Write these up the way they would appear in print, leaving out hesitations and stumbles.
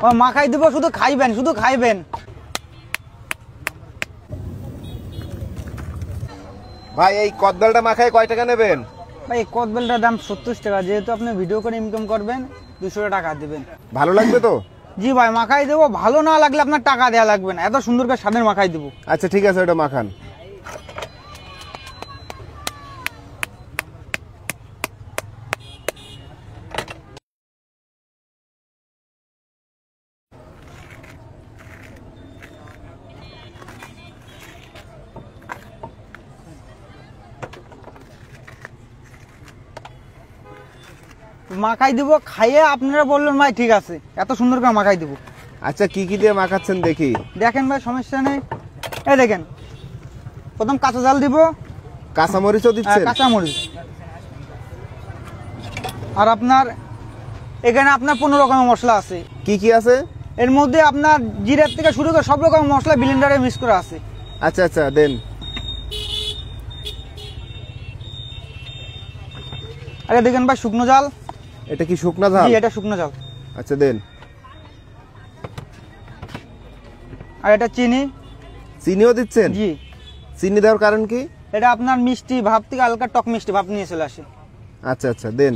ও মাখাই দিব, শুধু খাইবেন, শুধু খাইবেন। ভাই এই কদবেলটা মাখায় কয় টাকা নেবেন? ভাই এই কদবেলটার দাম 70 টাকা, যেহেতু আপনি ভিডিও করে ইনকাম করবেন 200 টাকা দিবেন। ভালো লাগবে তো? জি ভাই মাখাই দেবো, ভালো না লাগলে আপনার টাকা দেওয়া লাগবে না, এত সুন্দর করে স্বাদের মাখাই দেবো। আচ্ছা ঠিক আছে, ওটা মাখান। মাখাই দিব, খাইয়ে আপনারা বললেন ভাই ঠিক আছে, এত সুন্দর করে মাখাই দিব। আচ্ছা কি কি দিয়ে মাখাচ্ছেন দেখি? দেখেন ভাই সমস্যা নেই, এই দেখেন প্রথম কাঁচা জাল দিব, কাঁচামরিচও দিচ্ছেন? কাঁচামরিচ। আর আপনার এখানে আপনার 15 রকমের মশলা আছে। কি কি আছে এর মধ্যে? আপনার জিরার থেকে শুরু করে সব রকমের মশলা ব্লেন্ডারে মিক্স করা আছে। আচ্ছা আচ্ছা দেন। আরে দেখেন ভাই শুকনো জাল। এটা কি শুকনা ঝাল? জি এটা শুকনো জাল। আচ্ছা দেন। আর এটা চিনি। চিনিও দিচ্ছেন? জি। চিনি দেওয়ার কারণ কি? এটা আপনার মিষ্টি ভাব থেকে হালকা টক মিষ্টি ভাব নিয়ে চলে আসে। আচ্ছা আচ্ছা দেন।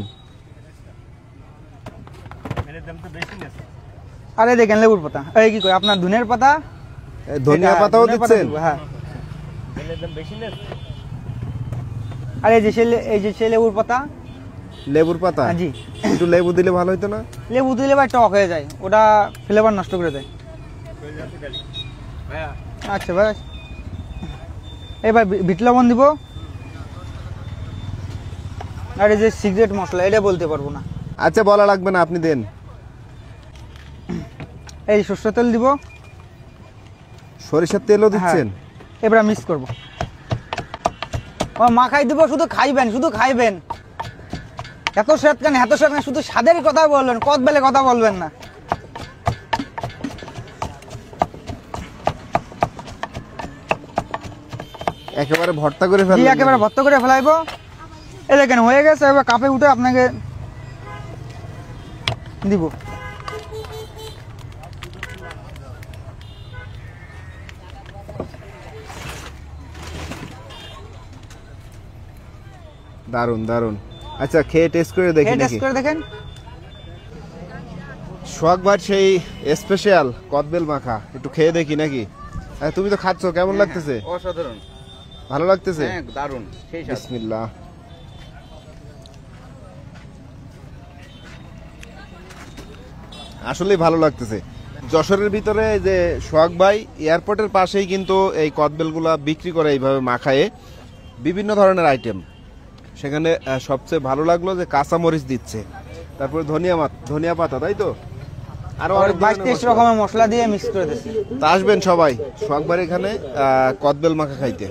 আরে দেখেন লেবুর পাতা, এই কি কই আপনার ধনিয়ার পাতা। ধনিয়া পাতাও দিচ্ছেন? হ্যাঁ। আর এই যে লেবুর পাতা। লেবুর পাতা? জি। একটু লেবু দিলে ভালো হতো না? লেবু দিলে ভাই টক হয়ে যায়, ওটা ফ্লেভার নষ্ট করে দেয়। আচ্ছা ভাই, এই ভাই বিট লবণ দিব। আর এই যে সিগারেট মশলা, এটা বলতে পারবো না। আচ্ছা বলা লাগবে না, আপনি দেন। এই সরষের তেল দিব। সরিষার তেলও দিচ্ছেন? এবার মিক্স করব। ও মাখাই দিব, শুধু খাইবেন, শুধু খাইবেন। এত স্বাদ কেন, এত স্বাদ কেন, শুধু স্বাদের কথা বলবেন, কদবেলে কথা বলবেন না। একেবারে ভর্তা করে জি ফেলবেন? একেবারে ভর্তা করে ফেলাইবো। এই দেখেন হয়ে গেছে, এবার কাপে উঠে আপনাকে দিব। দারুন দারুন। আচ্ছা খেয়ে টেস্ট করে দেখি নাকি? টেস্ট করে দেখেন। সোহাগ ভাই সেই স্পেশাল কদবেল মাখা একটু খেয়ে দেখি নাকি? তুমি তো খাচ্ছ, কেমন লাগতেছে? অসাধারণ, ভালো লাগতেছে? হ্যাঁ দারুণ, সেই স্বাদ। বিসমিল্লাহ। আসলেই ভালো লাগতেছে। যশোরের ভিতরে যে সোহাগ ভাই এয়ারপোর্টের পাশেই কিন্তু এই কদবেলগুলা বিক্রি করে এইভাবে মাখায়ে বিভিন্ন ধরনের আইটেম। সেখানে সবচেয়ে ভালো লাগলো যে কাঁচামরিচ দিচ্ছে, তারপরে ধনিয়া পাতা, তাই তো? আরো অনেক 22-23 রকমের মশলা দিয়ে মিক্স করে দিচ্ছি। তা আসবেন সবাই সোহাগ ভাইয়ের এখানে কদবেল মাখা খাইতে।